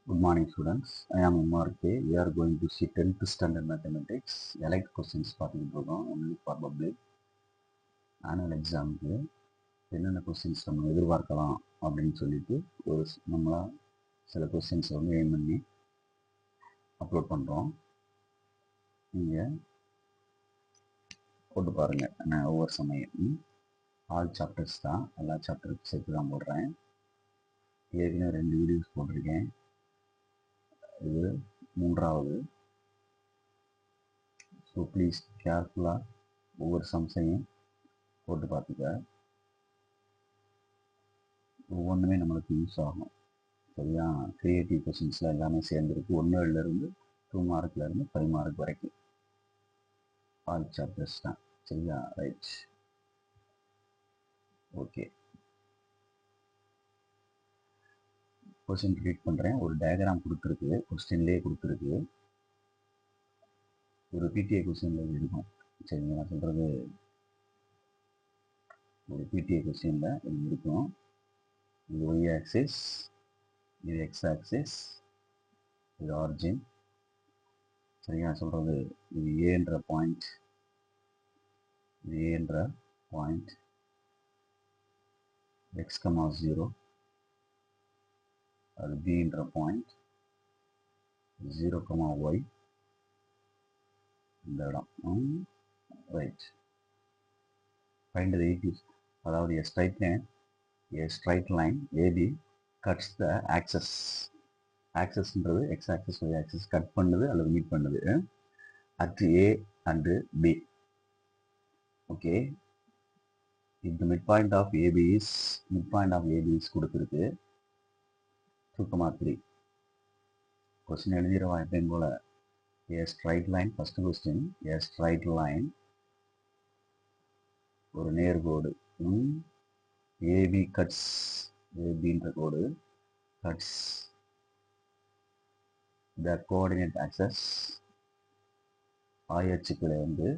Good morning, students. I am MRK. We are going to see 10th standard mathematics. Elect questions பார்த்துக்கிட்டு இருக்கோம். Only probably annual examக்கு என்னென்ன questions நம்ம எதிர்பார்க்கலாம் அப்படின்னு சொல்லிட்டு ஒரு நம்மளா சில கொஸ்டின்ஸ் வந்து எய்ம் பண்ணி அப்லோட் பண்ணுறோம். நீங்கள் போட்டு பாருங்கள். நான் ஒவ்வொரு சமயம் ஆல் சாப்டர்ஸ் தான், எல்லா சாப்டருக்கு சேர்த்து தான் போடுறேன். ஏற்கனவே 2 வீடியோஸ் போட்டிருக்கேன். இது 3வது. ஸோ ப்ளீஸ் கேர்ஃபுல்லாக ஒவ்வொரு சம்ஸையும் போட்டு பார்த்துக்க. ஒவ்வொன்றுமே நம்மளுக்கு யூஸ் ஆகும். சரியா? கிரியேட்டிவ் கொஸ்டின்ஸில் எல்லாமே சேர்ந்துருக்கு. 1 2 மார்க்லேருந்து 5 மார்க் வரைக்கும் ஆல் சாப்டர்ஸ் தான். சரியா? Right, okay. கொஸ்டின் ரீட் பண்ணுறேன். ஒரு டயக்ராம் கொடுத்துருக்கு, கொஸ்டின்லேயே கொடுத்துருக்கு. ஒரு பிடிஏ கொஸ்டினில் இருக்கும். சரிங்க, நான் சொல்கிறது ஒரு பிடிஏ கொஸ்டினில் இது இருக்கும். இது ஒய் ஆக்சிஸ், இது எக்ஸ் ஆக்சிஸ், இது ஆரிஜின். சரியா? சொல்கிறது இது ஏன்ற பாயிண்ட், இது ஏன்ற பாயிண்ட், எக்ஸ் கமா 0, அது பின்ற பாயிண்ட், 0 கமா ஒய் இந்த இடம். Right, find the equation. அதாவது a straight line AB cuts the axis. ஆக்சஸ்ன்றது x axis y axis cut பண்ணுது அல்லது மீட் பண்ணுது at A and B. Okay, இந்த midpoint of AB is கொடுத்துருக்கு 2,3. கொஸ்டின் எழுதிடுவா எப்பயும் போல. A straight line, first question, a straight line, ஒரு நேர்கோடு. AB cuts, ABன்ற code cuts the coordinate axis, ஆயச்சுக்களை வந்து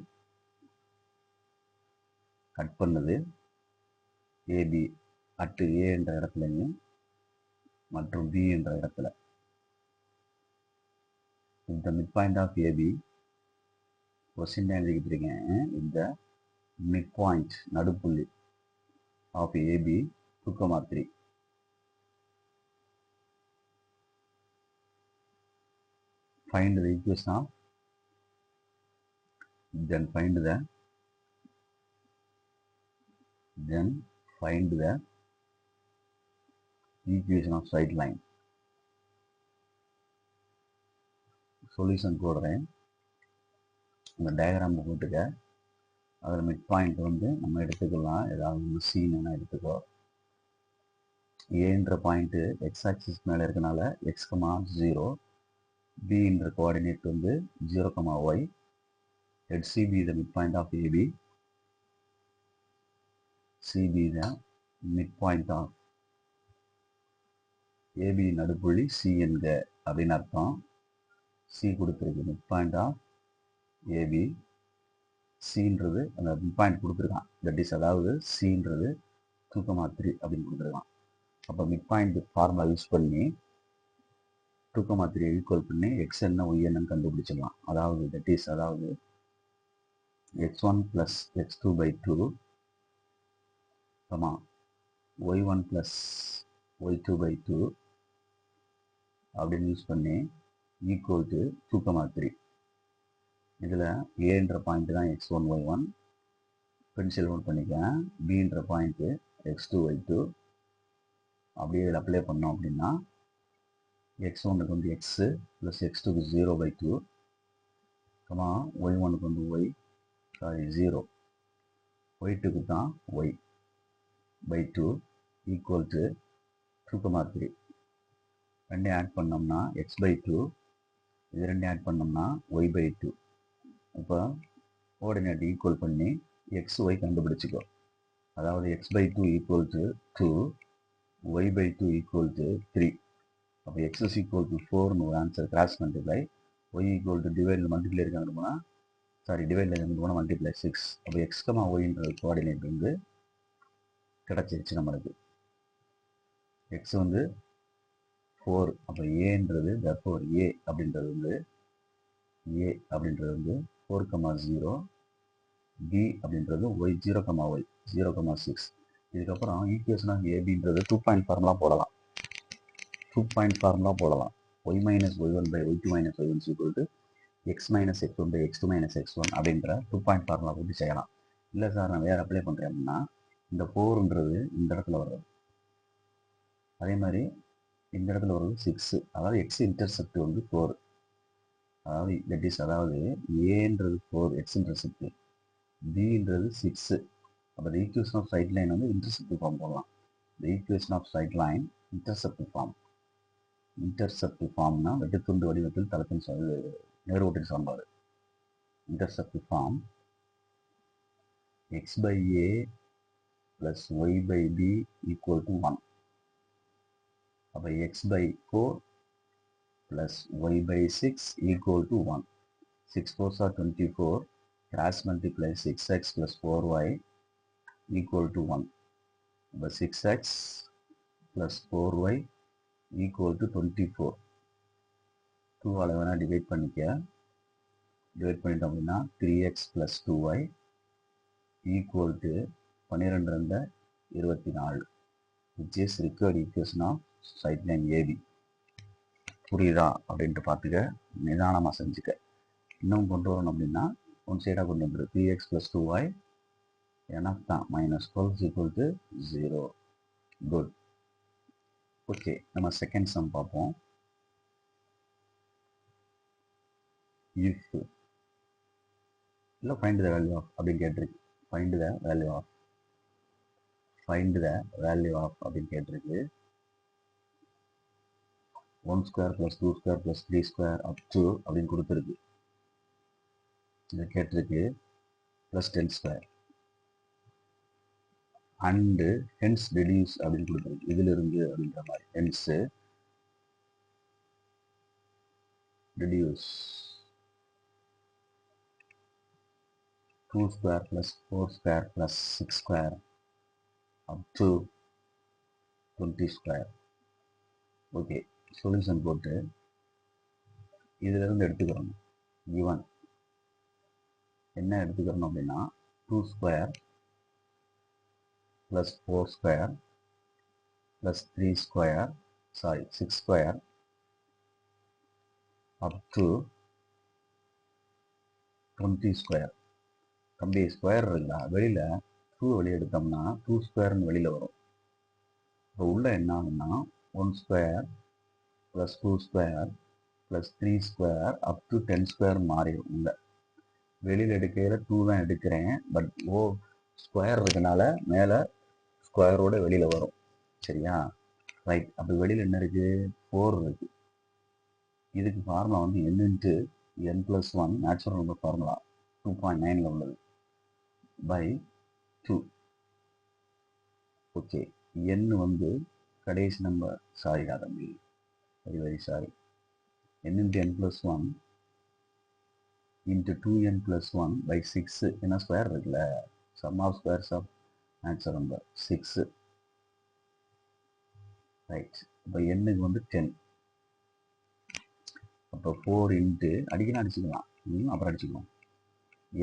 கட் பண்ணுது AB அட் A என்ற இடத்துலையும் மற்றும் B என்ற இடத்துல. இந்த mid point of AB question எழுதிக்கிட்டு இருக்கேன். இந்த மிட் பாயிண்ட் நடுப்புள்ளி of AB 2,3. Find the equation of, then find the equation of straight line. Solution போடுறேன். இந்த டயக்ராம் போட்டுக்க. அதில் மிட் பாயிண்ட் வந்து நம்ம எடுத்துக்கலாம். ஏதாவது ஒரு சீன் எடுத்துக்கோ. ஏன்ற பாயிண்ட்டு எக்ஸ் ஆக்சிஸ் மேலே இருக்கனால எக்ஸ் கமா 0, பின்ற கோஆர்டினேட் வந்து 0 comma y. Let CB the midpoint of AB. CB the midpoint of AB நடுப்புள்ளி C என்க அப்படின்னு அர்த்தம். C கொடுத்துருக்கு midpoint of AB. Cன்றது அந்த midpoint கொடுத்துருக்கான். தட் இஸ் அதாவது Cன்றது 2,3 அப்படின்னு கொடுத்துருக்கான். அப்போ midpoint ஃபார்முலா யூஸ் பண்ணி 2,3 ஈக்குவல் பண்ணி எக்ஸ் என்ன ஒய் என்னன்னு கண்டுபிடிச்சிடலாம். அதாவது தட் இஸ் அதாவது x1 plus x2 by 2 y1 plus y2 by 2 அப்படின்னு யூஸ் பண்ணி ஈக்குவல் டு 2,3. இதில் ஏன்ற பாயிண்ட் தான் x1 y1 பென்சில் நோட் பண்ணிக்கேன். பின்ற பாயிண்ட்டு x2 y2 அப்படியே இதில் அப்ளை பண்ணோம் அப்படின்னா x1க்கு வந்து x ப்ளஸ் x2க்கு 0 by 2 y1க்கு வந்து y 0, y2க்கு தான் y by 2 ஈக்குவல் டு 2,3. ரெண்டையும் ஆட் பண்ணோம்னா x by 2, இது ரெண்டையும் ஆட் பண்ணோம்னா y by 2. இப்போ கோஆர்டினேட் ஈக்குவல் பண்ணி எக்ஸ் ஒய் கண்டுபிடிச்சிக்கோ. அதாவது x by 2 equal to 2, y by 2 equal to 3. அப்போ x is equal to 4னு ஒரு answer cross multiply, y equal to டிவைடில் மல்டிப்ளை இருக்காங்க போனால் டிவைடில் இருந்து போனால் மல்டிப்ளை 6. அப்போ எக்ஸ் கமா ஒய்ன்றது கோஆர்டினேட் வந்து கிடச்சிருச்சு நம்மளுக்கு. எக்ஸ் வந்து 4. அப்போ ஏன்றது therefore A அப்படின்றது வந்து 4,0, B அப்படின்றது y 0,y 0,6. இதுக்கப்புறம் ஈக்குவேஷன் ஆஃப் ஏபின்றது 2 பாயிண்ட் ஃபார்முலா போடலாம். y minus y1 by y2 minus y1 is equal to x minus x1 by x2 minus x1 அப்படின்ற 2 பாயிண்ட் ஃபார்முலா போட்டு செய்யலாம். இல்லை சார் நான் வேறு அப்ளை பண்ணுறேன் அப்படின்னா இந்த 4ன்றது இந்த இடத்துல வர்றது, அதே மாதிரி இந்த இடத்துல வர்றது 6, அதாவது எக்ஸ் இன்டர்செப்ட் வந்து 4, அதாவது தட் இஸ் அதாவது ஏன்றது 4 எக்ஸ் இன்டர்செப்ட், பின்றது 6. அப்போ the equation of straight line வந்து இன்டர்செப்ட் ஃபார்ம் போடலாம். the equation of straight line intercept ஃபார்ம்னா வெட்டுத்துண்டு வடிவத்தில் தளத்தின் நேர்கோட்டின் சமன்பாடு. Intercept form x by a plus y by b equal to 1. அப்போ x by 4 plus y by 6 equal to 1. 6 4s are 24. Cross multiply 6x plus 4y equal to 1. அப்போ 6x plus 4y equal to 24. 2 all வேணா divide பண்ணிட்டோம் அப்படின்னா 3x plus 2y equal to 12 24, which is required equation of straight line AB. புரியுதா அப்படின்ட்டு பார்த்துக்க, நிதானமாக செஞ்சுக்க. இன்னும் கொண்டு வரணும் அப்படின்னா ஒன் சைடாக கொண்டு வந்துரு. 3x plus 2y எனக்கு தான் -12 equal to 0. குட். ஓகே, நம்ம செகண்ட் சம் பார்ப்போம். இஃப் இல்லை ஃபைண்ட் த வேல்யூ ஆஃப் அப்படின்னு கேட்டிருக்கு. ஃபைண்ட் த வேல்யூ ஆஃப் அப்படின்னு கேட்டிருக்கு. 1 square plus 2 square plus 3 square up to அப்படின்னு கொடுத்துருக்கு. இதை கேட்டிருக்கு plus 10 square and hence reduce அப்படின்னு கொடுத்துருக்கு. இதிலிருந்து அப்படின்ற மாதிரி hence reduce 2 square plus 4 square plus 6 square up to 20 square. Okay, solution போட்டு இதிலிருந்து எடுத்துக்கிறோம். given என்ன எடுத்துக்கிறோம் அப்படின்னா 2 square plus 4 square plus 3 square 6 square up to 20 square. தம்பி ஸ்கொயர் இருக்குல்ல, வெளியில் 2 வெளியே எடுத்தோம்னா 2 ஸ்கொயர்னு வெளியில் வரும். இப்போ உள்ள என்ன ஆகும்னா 1 square plus 2 square plus 3 square up to 10 square மாறிடும். உள்ள வெளியில் எடுக்கையில் 2 தான் எடுக்கிறேன், பட் ஸ்கொயர் இருக்கனால மேலே ஸ்கொயரோட வெளியில் வரும். சரியா? ரைட். அப்போ வெளியில் என்ன இருக்குது? 4 இருக்குது. இதுக்கு ஃபார்முலா வந்து n into n+1 natural number formula 2.9 உள்ளது by 2. ஓகே, n வந்து கடைசி நம்பர், சாரி தம்பி, very sorry, n into n+1 into 2n+1 by 6. ஏன்னா ஸ்கொயர் இருக்குல்ல, sum of squares of natural number 6. Right. இப்போ என்னுக்கு வந்து 10. அப்போ 4 இன்ட்டு அடிக்கணும் அடிச்சுக்கலாம், அப்புறம் அடிச்சுக்கலாம்.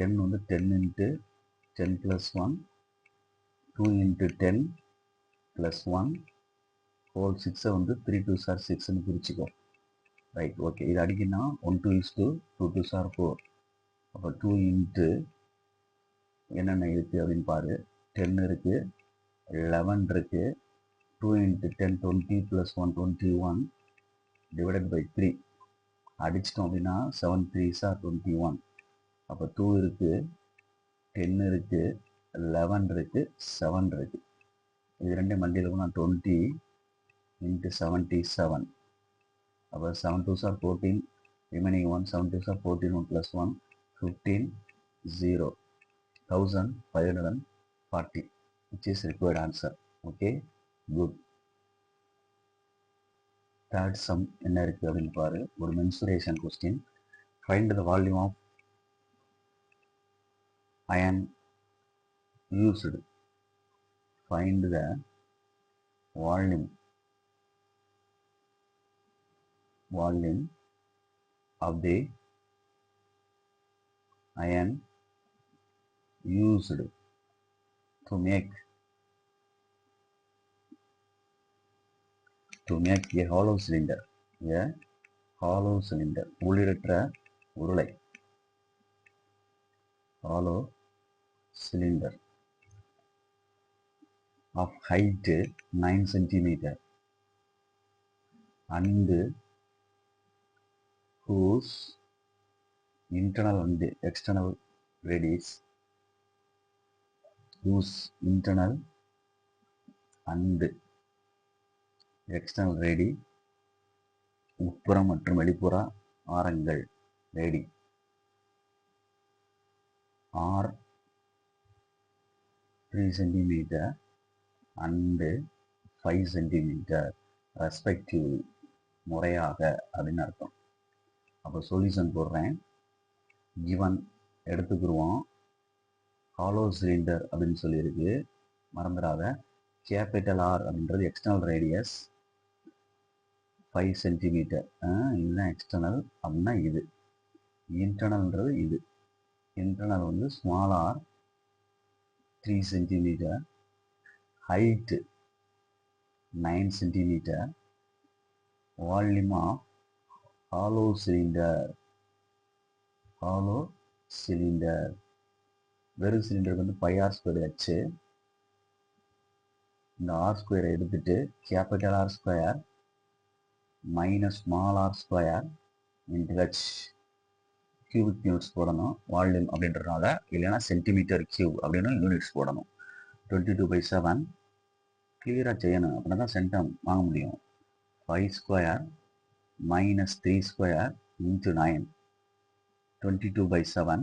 n வந்து 10 இன்ட்டு 10+1 2 இன்ட்டு 10 + 1 ஹோல் 6 வந்து 3 2s are 6ன்னு பிரிச்சுக்கோ. ரைட். ஓகே, இது அடிக்கணும்னா 1 2 is 2 2 2s are 4. அப்போ 2 இன்ட்டு என்னென்ன இருக்குது அப்படின்னு பாரு. 10 இருக்குது, 11 இருக்குது, 2 இன்ட்டு 10 20 + 1 21 டிவைடட் பை 3 அடிச்சிட்டோம் அப்படின்னா 7 3s are 21. அப்போ 2 இருக்குது, 10 இருக்குது, 11 இருக்குது, 7 இருக்குது. இது ரெண்டு மல்டியில் போனால் 20 இன்ட்டு 77. அப்போ 7 2s are 14, remaining 1 7 2s are 14 1 + 1 15 0 1540, which is required answer. Okay, good. Third sum என்ன இருக்குது அப்படின்னு பாரு. ஒரு mensuration question. Find the volume of iron used. Find the volume volume of the iron used to make a hollow cylinder. A hollow cylinder. உள்ளிடற்ற உருளை. Hollow cylinder of height 9 centimeter and whose internal and external radius உட்புற மற்றும் வெளிப்புற ஆரங்கள் radii R 3 centimeter and 5 centimeter respectively முறையாக அப்படின்னு அர்த்தம். அப்போ solution போடுறேன். given எடுத்துக்கிடுவோம். Hollow cylinder அப்படின்னு சொல்லியிருக்கு, மறந்துடாத. கேபிட்டல் ஆர் அப்படின்றது எக்ஸ்டர்னல் ரேடியஸ் 5 சென்டிமீட்டர். இதுதான் எக்ஸ்டர்னல் அப்படின்னா இது. இன்டர்னல்ன்றது இது. இன்டர்னல் வந்து small r 3 centimetre, height 9 centimetre, volume of hollow cylinder. வெறும் சிலிண்டருக்கு வந்து πr ஸ்கொயர் ஹெச். இந்த ஆர் ஸ்கொயரை எடுத்துட்டு capital R square minus small r square into H cubic units போடணும். வால்யூம் அப்படின்றதுனால, இல்லைன்னா சென்டிமீட்டர் கியூப் அப்படின்னு யூனிட்ஸ் போடணும். 22/7 கிளியராக செய்யணும். அப்படின்னா தான் சென்டம் வாங்க முடியும். 5 square minus 3 square into 9. 22/7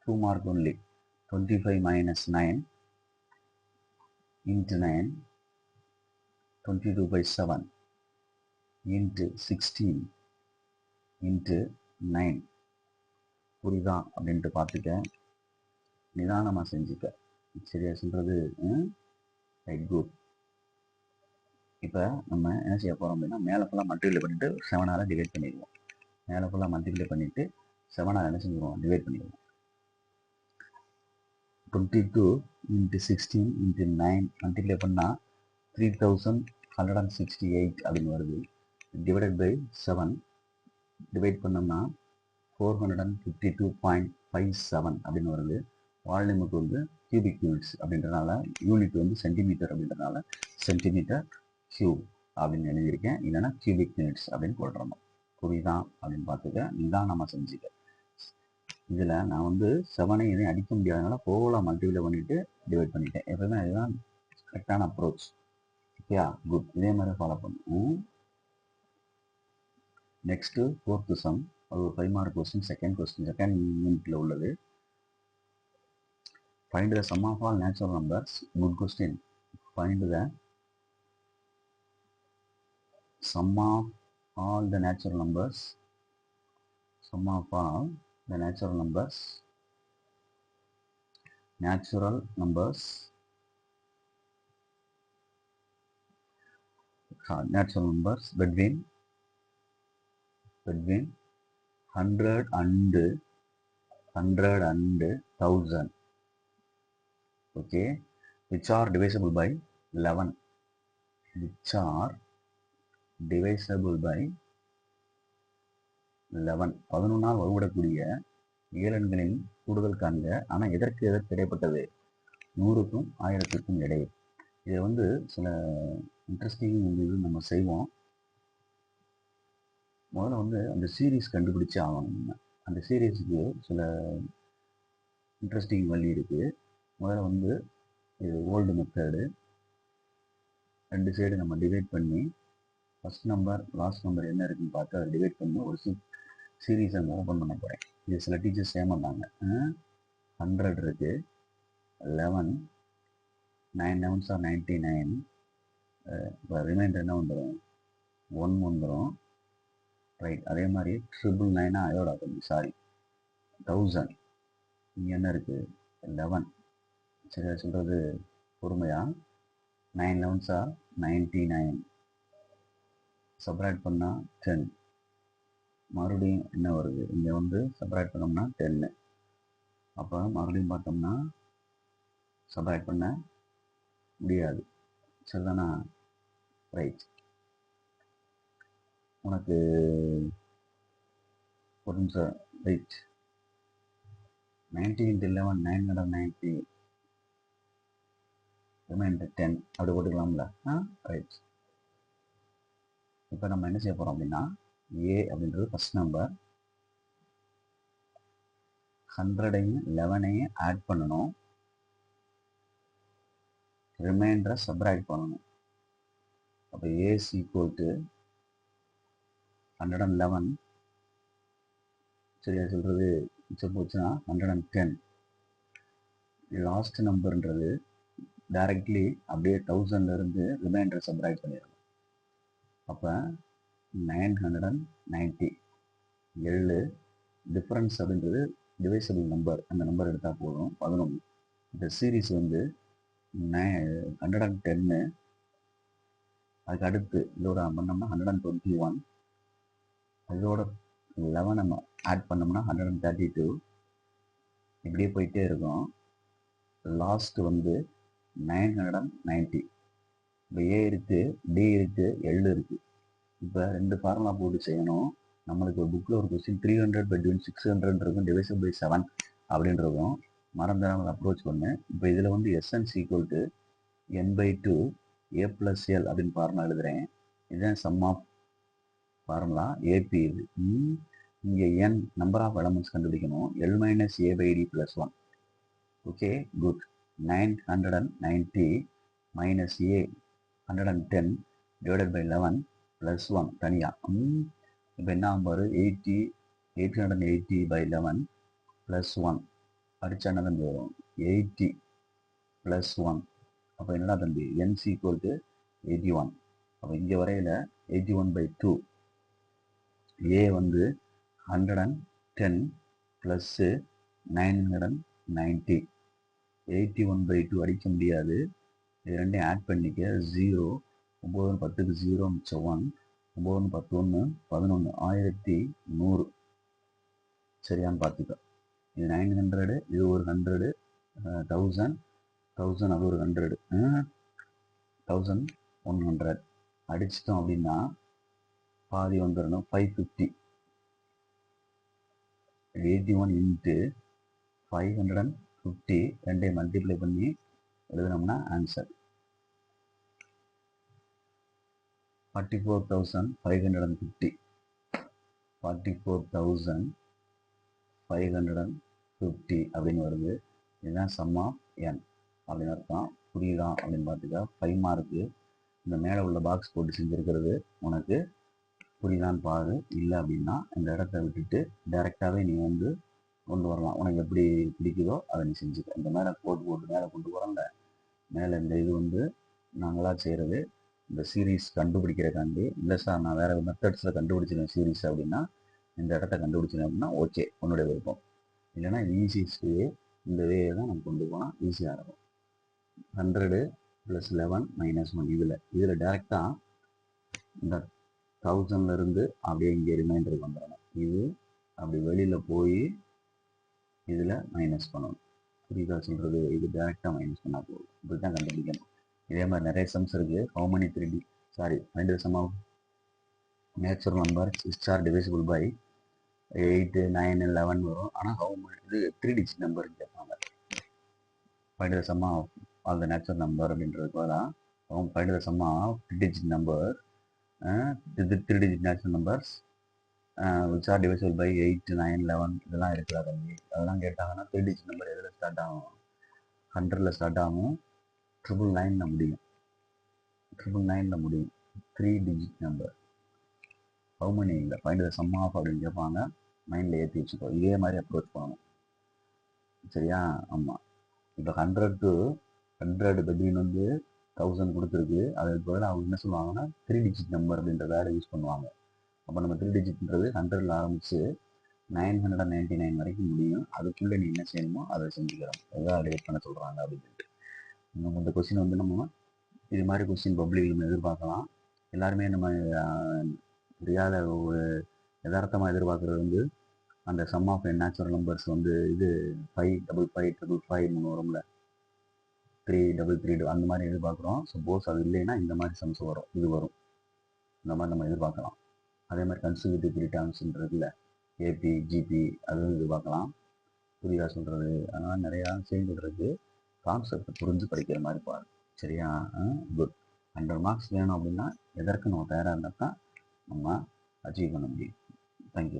2 mark only. 25 minus 9 into 9. 22/7 into 16 into 9. புரியுதா அப்படின்ட்டு பார்த்துக்க, நிதானமாக செஞ்சுக்க. சரியா சொல்கிறது? Right, good. இப்போ நம்ம என்ன செய்ய போகிறோம் அப்படின்னா, மேலே ஃபுல்லாக மல்டிப்ளை பண்ணிவிட்டு 7ஆல் டிவைட் பண்ணிடுவோம். மேலே ஃபுல்லாக மல்டிப்ளை பண்ணிவிட்டு 7ஆல் என்ன செஞ்சுருவோம்? டிவைட் பண்ணிடுவோம். 22 into 16 into 9 மல்டிப்ளை பண்ணால் 3168 அப்படின்னு வருது. டிவைடட் பை 7 டிவைட் பண்ணோம்னா 452.57 அப்படின்னு வருது. வால்யூமுக்கு வந்து கியூபிக் யூனிட்ஸ் அப்படின்றதுனால, யூனிட் வந்து சென்டிமீட்டர் அப்படின்றதுனால சென்டிமீட்டர் கியூப் அப்படின்னு எழுதியிருக்கேன். இல்லைன்னா கியூபிக் யூனிட்ஸ் அப்படின்னு போடுறோம். புரியுதா அப்படின்னு பார்த்துக்க, நிதானமாக செஞ்சுக்க. இதில் நான் வந்து 7ஐ எதையும் அடிக்க முடியாதனால போகலாம் மல்டிப்ளை பண்ணிவிட்டு டிவைட் பண்ணிட்டேன். எப்பவுமே அதுதான் கரெக்டான அப்ரோச். ஓகேயா? குட். இதே மாதிரி ஃபாலோ பண்ணுவோம். Next 4th sum. அது ஒரு 5 mark கொஸ்டின். செகண்ட் யூனிட்ல உள்ளது. Find the sum of all natural numbers. Good question. Find the sum of all the natural numbers. Sum of all the natural numbers between 100 and 1000. Okay, which are divisible by 11. 11ஆல் வகுபடக்கூடிய ஏழெண்களின் கூடுதல் காண்க. ஆனால் எதற்கு இடைப்பட்டது? 100க்கும் 1000க்கும் இடையே. இதை வந்து சில இன்ட்ரெஸ்டிங் இது நம்ம செய்வோம். முதல்ல வந்து அந்த சீரீஸ் கண்டுபிடிச்சு ஆகணும். அந்த சீரீஸுக்கு சில இன்ட்ரெஸ்டிங் வழி இருக்குது. முதல்ல வந்து இது ஓல்டு மெத்தடு. 2 சைடு நம்ம டிவைட் பண்ணி ஃபஸ்ட் நம்பர் லாஸ்ட் நம்பர் என்ன இருக்குன்னு பார்த்து அதை டிவைட் பண்ணி ஒரு சீரீஸை ஓப்பன் பண்ண போகிறேன். இது சில டீச்சர்ஸ் ஏமாந்தாங்க. 100 இருக்குது, 11, 9 11s are 99. இப்போ ரிமைண்டர் என்ன வந்துடும்? 1 வந்துடும். ரைட். அதே மாதிரி 999 அதோட கொஞ்சம் சாரி 1000. இங்கே என்ன இருக்குது? 11. சரியா சொல்கிறது? பொறுமையா. 9 11s are 99. சப்ராக்ட் பண்ணால் 10. மறுபடியும் என்ன வருது, இங்கே வந்து சப்ராக்ட் பண்ணோம்னா 10. அப்போ மறுபடியும் பார்த்தோம்னா சப்ராக்ட் பண்ண முடியாது. சரிதானா? ரைட். உனக்கு ஒரு நிமிஷம் ரைட். 90 × 11 990 ரிமைண்டர் 10 அப்படி போட்டுக்கலாம்ல. ரைட். இப்போ நம்ம என்ன செய்ய போகிறோம் அப்படின்னா, ஏ அப்படின்றது ஃபர்ஸ்ட் நம்பர், 100ஐயும் 11ஐயும் ஆட் பண்ணணும், ரிமைண்டரை சப்ராக்ட் பண்ணணும். அப்போ ஏ இஸ் ஈக்குவல் டு 111, சரியா சொல்கிறது, மிச்சம் போச்சுன்னா 110. லாஸ்ட் நம்பர்ன்றது டைரக்ட்லி அப்படியே 1000லேருந்து ரிமைண்டரை சப்ராக்ட் பண்ணிடணும். அப்போ 990 7 டிஃப்ரென்ஸ் அப்படின்றது டிவைசபிள் நம்பர், அந்த நம்பர் எடுத்தால் போதும் 11. இந்த சீரீஸ் வந்து 110, அதுக்கு அடுத்து இதோட பண்ணோம்னா 121, இதோட 11 நம்ம ஆட் பண்ணோம்னா 132, இப்படியே போயிட்டே இருக்கும். லாஸ்ட் வந்து 990. இப்போ ஏ இருக்குது, டி இருக்குது, எல் இருக்குது. இப்போ 2 ஃபார்முலா போட்டு செய்யணும். நம்மளுக்கு ஒரு புக்கில் ஒரு கொஸ்டின் 300/600 இருக்கும், டிவைசபிள் பை 7 அப்படின்னு இருக்கும். மறந்துடாமல் அப்ரோச் பண்ணு. இப்போ இதில் வந்து S N S equal to n/2 a + l அப்படின்னு ஃபார்முலா எழுதுகிறேன். இதுதான் சம் ஆஃப் ஃபார்முலா ஏபி. இது இங்கே n நம்பர் ஆஃப் எலமெண்ட்ஸ் கண்டுபிடிக்கணும், l - a/d + 1. Okay, good. 990 minus a 110 divided by 11 plus 1 தனியாக. இப்போ என்ன பாரு, 880/11 plus 1 அடிச்சா என்ன தம்பி வரும், 80 plus 1. அப்போ என்னடா தம்பி, n equal to 81. அப்போ இங்கே வரையில் 81/2. a வந்து 110 plus 990. 81/2 அடிக்க முடியாது, இது ரெண்டையும் ஆட் பண்ணிக்க. 0 9 10க்கு 0 மிச்சம் 1, 9 10 11 1100. சரியான்னு பார்த்துக்க. இது 900, இது ஒரு 100, 1000 1000, அது ஒரு 100, 1100 அடிச்சிட்டோம் அப்படின்னா பாதி வந்துடணும், 550. 81 × 550 ரெண்டையும் மல்டிப்ளை பண்ணி எழுதினோம்னா ஆன்சர் 44,550. 44,550 அப்படின்னு வருது. இதுதான் சம் ஆஃப் n அப்படின்னு அர்த்தம். புரியுதா அப்படின்னு பார்த்துக்க. 5 மார்க்கு இந்த மேலே உள்ள பாக்ஸ் போட்டு செஞ்சுருக்கிறது உனக்கு புரியுதான்னு பாரு. இல்லை அப்படின்னா இந்த இடத்த விட்டுட்டு டைரெக்டாகவே நீ வந்து கொண்டு வரலாம். உனக்கு எப்படி பிடிக்குதோ அதை நீ செஞ்சுக்க. இந்த மேலே போட்டு மேலே கொண்டு போகிறோம்ல, மேலே இந்த இது வந்து நாங்களாக செய்கிறது இந்த சீரீஸ் கண்டுபிடிக்கிறக்காண்டி. இல்லை சார் நான் வேறு மெத்தட்ஸில் கண்டுபிடிச்சிருக்கேன் சீரீஸ் அப்படின்னா, இந்த இடத்த கண்டுபிடிச்சிருக்கேன் அப்படின்னா ஓகே, உன்னுடைய விருப்பம். இல்லைன்னா ஈஸியஸ்ட் வே, இந்த வே தான் நம்ம கொண்டு போனால் ஈஸியாக இருக்கும். 100 + 11 - 1 இதில் டேரெக்டாக இந்த 1000லேருந்து அப்படியே இங்கே ரிமைண்டருக்கு வந்துடணும். இது அப்படி வெளியில் போய் இதில் மைனஸ் பண்ணணும். புரியுதா சொல்கிறது? இது டேரெக்டாக மைனஸ் பண்ணால் போதும். இப்படி தான் கண்டுபிடிக்கணும். இதே மாதிரி நிறைய சம்ஸ் இருக்குது. How many 3D find the sum of natural numbers which are divisible by 8 9 11 வரும். ஆனால் இது 3 digit நம்பர் கேட்பாங்க. find the sum of all the natural number அப்படின்றதுக்கு தான் find the sum of 3 digit number, 3 digit natural numbers which are divisible by 8 9 11 இதெல்லாம் இருக்கிறா தம்பி. அதெல்லாம் கேட்டாங்கன்னா 3 digit நம்பர் எதில் ஸ்டார்ட் ஆகும், 100ல் ஸ்டார்ட் ஆகும், 999ல் முடியும். 999ல் முடியும். 3 digit நம்பர். ஹவு many இல்லை, ஃபைண்ட் த சம் ஆஃப் அப்படின்னு கேட்பாங்க. மைண்டில் ஏற்றி வச்சுக்கோ. இதே மாதிரி அப்ரோச் பண்ணணும். சரியா? ஆமாம். இப்போ 100 to 100 between வந்து 1000 கொடுத்துருக்கு. அதுக்கு பதில் அவங்க என்ன சொல்லுவாங்கன்னா 3 digit நம்பர் அப்படின்ற வேர்டை யூஸ் பண்ணுவாங்க. அப்போ நம்ம 3 digitன்றது 100ல் ஆரம்பித்து 999 வரைக்கும் முடியும். அதுக்குள்ளே நீ என்ன செய்யணுமோ அதை செஞ்சுக்கிறோம். எதாவது டிவைட் பண்ண சொல்கிறாங்க அப்படின்னு சொல்லிட்டு. நம்ம இந்த கொஸ்டின் வந்து நம்ம இது மாதிரி கொஸ்டின் பப்ளிக் நம்ம எதிர்பார்க்கலாம். எல்லாருமே நம்ம தெரியாத ஒரு யதார்த்தமாக எதிர்பார்க்குறது வந்து அந்த sum of n natural numbers வந்து இது 55555 வரும்ல, 333 அந்த மாதிரி எதிர்பார்க்குறோம். சப்போஸ் அது இல்லைன்னா இந்த மாதிரி சம்ஸ் வரும், இது வரும், இந்த மாதிரி நம்ம எதிர்பார்க்கலாம். அதே மாதிரி கன்சிக்யூட்டிவ் த்ரீ டேர்ம்ஸ்ன்றதுல ஏபி ஜிபி அதுவும் எதிர்பார்க்கலாம். புரியுதா சொல்கிறது? அதனால் நிறையா விஷயங்கள் இருக்குது. கான்செப்ட் புரிஞ்சு படிக்கிற மாதிரி பாரு. சரியா? குட். 100 மார்க்ஸ் வேணும் அப்படின்னா எதற்கு நம்ம தயாராக இருந்தால் தான் நம்ம அச்சீவ் பண்ண முடியும். தேங்க்யூ.